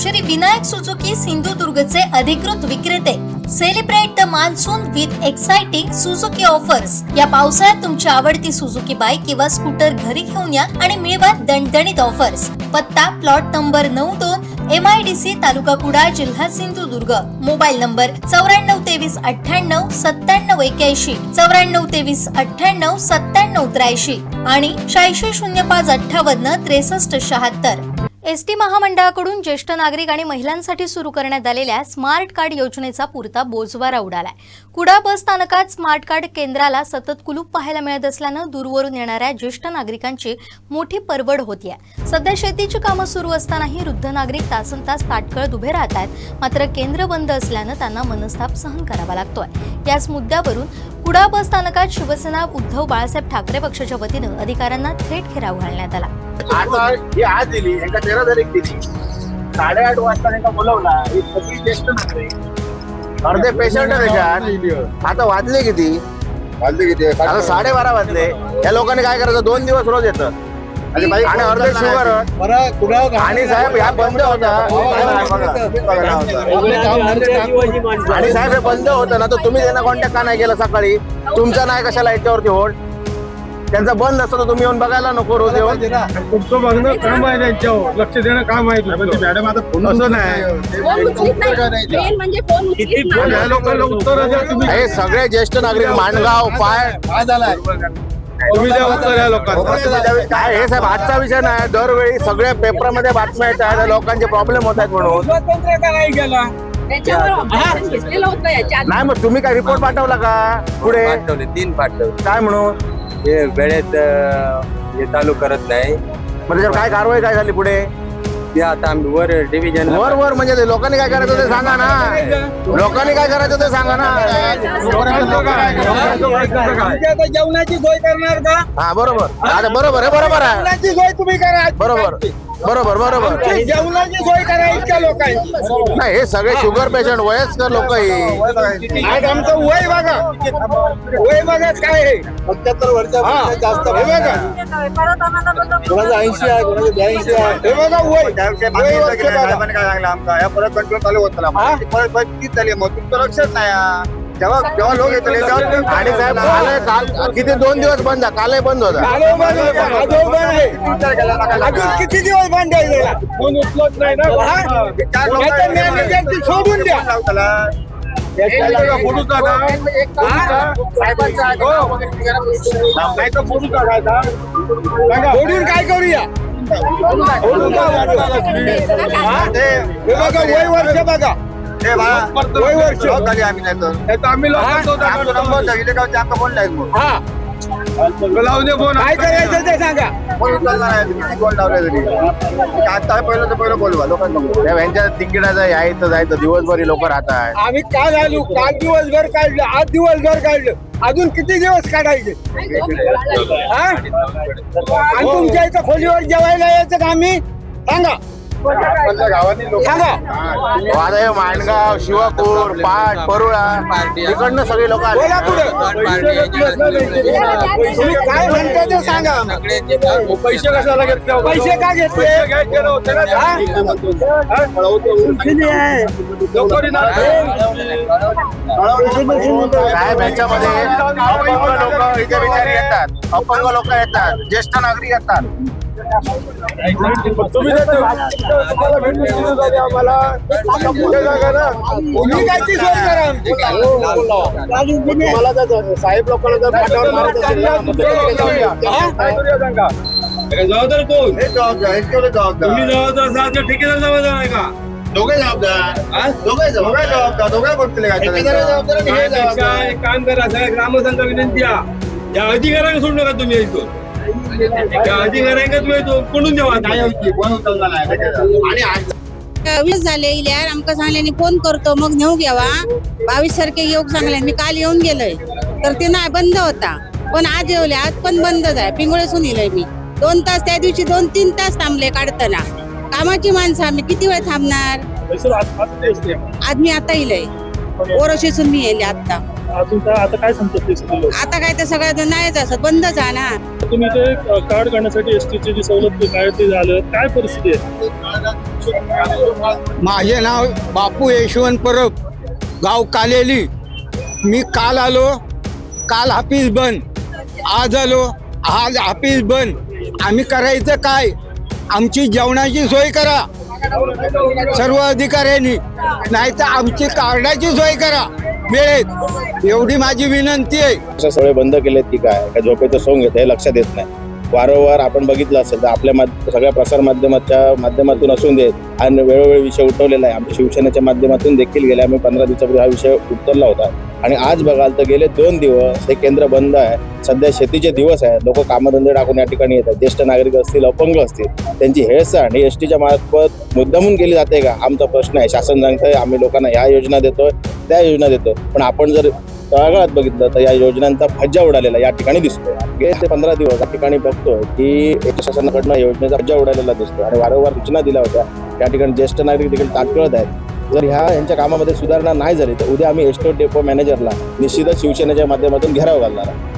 Shri Vinayak Suzuki सिंधुदुर्गचे अधिकृत विक्रेते. Celebrate the monsoon with exciting Suzuki offers. या पावसाळ्यात तुमची आवडती सुझुकी बाईक किंवा स्कूटर घरी घेऊन या आणि मिळवा दणदणीत ऑफर्स. पत्ता प्लॉट नंबर 92 MIDC तालुका कुडाळ जिल्हा सिंधुदुर्ग. मोबाईल नंबर 9423 98 97 81 9423 98 97 83 आणि 8605 58 63 76. एसटी महामंडळाकडून ज्येष्ठ नागरिक आणि महिलांसाठी सुरू करण्यात आलेल्या स्मार्ट कार्ड योजनेचा पुरता बोजवारा उडालाय. कुडाळ बस स्थानकात स्मार्ट कार्ड केंद्राला सतत कुलूप पाहायला मिळत असल्यानं दूरवरून येणाऱ्या ज्येष्ठ नागरिकांची मोठी परवड होतीये. सध्या शेतीची कामं सुरू असतानाही वृद्ध नागरिक तासनतास ताटकळत उभे राहत आहेत. मात्र केंद्र बंद असल्यानं त्यांना मनस्ताप सहन करावा लागतोय. याच मुद्द्यावरून कुडाळ बस स्थानकात शिवसेना उद्धव बाळासाहेब ठाकरे पक्षाच्या वतीनं अधिकाऱ्यांना थेट घेराव घालण्यात आला. आता ही आज दिली एका 13 तारीख दिली 8:30 वाजता त्यांना बोलवला. ही सगळी ज्येष्ठ नागरिक अर्धे पेशंट त्याच्यात. आता वाजले किती आता 12:30 वाजले. या लोकांनी काय करायचं 2 दिवस रोज येतं आणि अर्धे शुगर आणि साहेब ह्या बंद होता आणि साहेब हे बंद होतं ना तर तुम्ही त्यांना कॉन्टॅक्ट का नाही केला सकाळी? तुमचा नाही कशाला याच्यावरती होल्ड? त्यांचा बंद असतं तर तुम्ही येऊन बघायला नको रोज येऊन? तुमचं बघणं काम आहे त्यांच्यावर, लक्ष देणं काम आहे. मॅडम आता फोन असं नाही उत्तर हे सगळे ज्येष्ठ नागरिक माणगाव पाय काय हे साहेब आजचा विषय नाही. दरवेळी सगळ्या पेपरमध्ये बातम्या येतात लोकांचे प्रॉब्लेम होत आहेत म्हणून. नाही मग तुम्ही काय रिपोर्ट पाठवला का पुढे? 3 पाठवले. काय म्हणून? हे वेळेत हे चालू करत नाही. मग त्याच्यावर काय कारवाई काय झाली पुढे? ते आता आम्ही वर डिव्हिजन वर म्हणजे ते लोकांनी काय करायचं ते सांगा ना. लोकांनी काय करायचं ते सांगा ना. जेवणाची सोय करणार का? हा बरोबर. आता बरोबर आहे जेवणाची सोय तुम्ही करा. बरोबर जेवणाची सोय करा इतक्या लोकांची. नाही हे सगळे शुगर पेशंट वयस्कर लोक आज आमचं वय बघा काय आहे. 75 वर्षापेक्षा जास्त बघा. कोणाचं 80 आहे, कोणाचं 82 आहे. हे बघा वय काय परत कंट्रोल चालू होत परत तीच झाली. मग तुमचं लक्षच नाही. जेव्हा लोक येतले आणि साहेब काल किती 2 दिवस बंद झाला. कालही बंद होता. अजून किती दिवस बंद आहे? फोन उचलत नाही ना. सोडून द्या. फोडून काय करूया? बघा वय वर्ष बघा. काय करायचं ते सांगा. आता पहिलं बोलवा लोकांना यांच्या तिकिटाचं यायचं जायचं दिवसभर लोक राहतात. आम्ही काल आलो, काल दिवसभर काढलं, आज दिवसभर काढलं. अजून किती दिवस काढायचे? आणि तुमच्या इथं खोलीवर जेवायला यायचं का आम्ही? सांगा. माणगाव, शिवापूर, पाट, परुळा इकडनं सगळे लोक आले. तुम्ही काय म्हणता ते सांगा. पैसे कशाला घेतले? पैसे का घेतले? साहेब याच्यामध्ये अपंग लोक इथे विचार येतात, अपंग लोक येतात, ज्येष्ठ नागरिक येतात. साहेब लोकांना दोघे जबाबदार काम करा. सगळ्या ग्रामस्थांचा विनंती आहे, या अधिकाऱ्यांना सोडू नका तुम्ही. अधिकाऱ्यांना तुम्ही कोणून द्यावा. वीस झाले इल्यार आमका सांगल्याने फोन करतो मग नेऊ घ्यावा. 22 सारखे येऊक सांगले. मी काल येऊन गेलोय तर ते नाही बंद होता. पण आज येवले, आज पण बंदच आहे. पिंगुळेसून येलोय मी. 2 तास त्या दिवशी 2-3 तास थांबले काढताना. कामाची माणसं आम्ही किती वेळ थांबणार? आज मी आता येलोय ओरोशीसून मी येले आता. आता काय सांगतो? आता काय तर सगळं नाहीच असं बंदच आहे ना. तुम्ही ते कार्ड काढण्यासाठी एसटीची जी सवलत काय ते झालं, काय परिस्थिती आहे? माझे नाव बापू यशवंत परब, गाव कालेली. मी काल आलो, काल ऑफिस बंद. आज आलो, आज ऑफिस बंद. आम्ही करायचं काय? आमची जेवणाची सोय करा सर्व अधिकाऱ्यांनी, नाही तर आमची कार्डाची सोय करा वेळेत. एवढी माझी विनंती आहे. अशा सगळे बंद केलेत की काय, का झोपेचं सोंग येतं हे लक्षात येत नाही. वारंवार आपण बघितलं असेल तर आपल्या सगळ्या प्रसार माध्यमाच्या माध्यमातून असून देत आणि वेळोवेळी विषय उठवलेला आहे. आमच्या शिवसेनेच्या माध्यमातून देखील गेल्या आम्ही 15 दिवसापूर्वी हा विषय उचलला होता. आणि आज बघाल तर गेले 2 दिवस हे केंद्र बंद आहे. सध्या शेतीचे दिवस आहेत, लोक कामधंदे टाकून या ठिकाणी येतात. ज्येष्ठ नागरिक असतील, अपंग असतील, त्यांची हेळसांड ही एसटीच्या मार्फत मुद्दामून केली जाते का? आमचा प्रश्न आहे. शासन सांगतंय आम्ही लोकांना ह्या योजना देतोय, त्या योजना देतोय, पण आपण जर तळागाळात बघितलं तर या योजनांचा फज्जा उडालेला या ठिकाणी दिसतोय. गेले ते 15 दिवस या ठिकाणी बघतोय की शासनाकडनं योजनेचा फज्जा उडालेला दिसतोय आणि वारंवार सूचना दिल्या होत्या. या ठिकाणी ज्येष्ठ नागरिक देखील ताटकळत आहेत. जर यांच्या कामामध्ये सुधारणा नाही झाली तर उद्या आम्ही एस्टोट डेपो मॅनेजरला निश्चितच शिवसेनेच्या माध्यमातून घेराव घालणार आहे.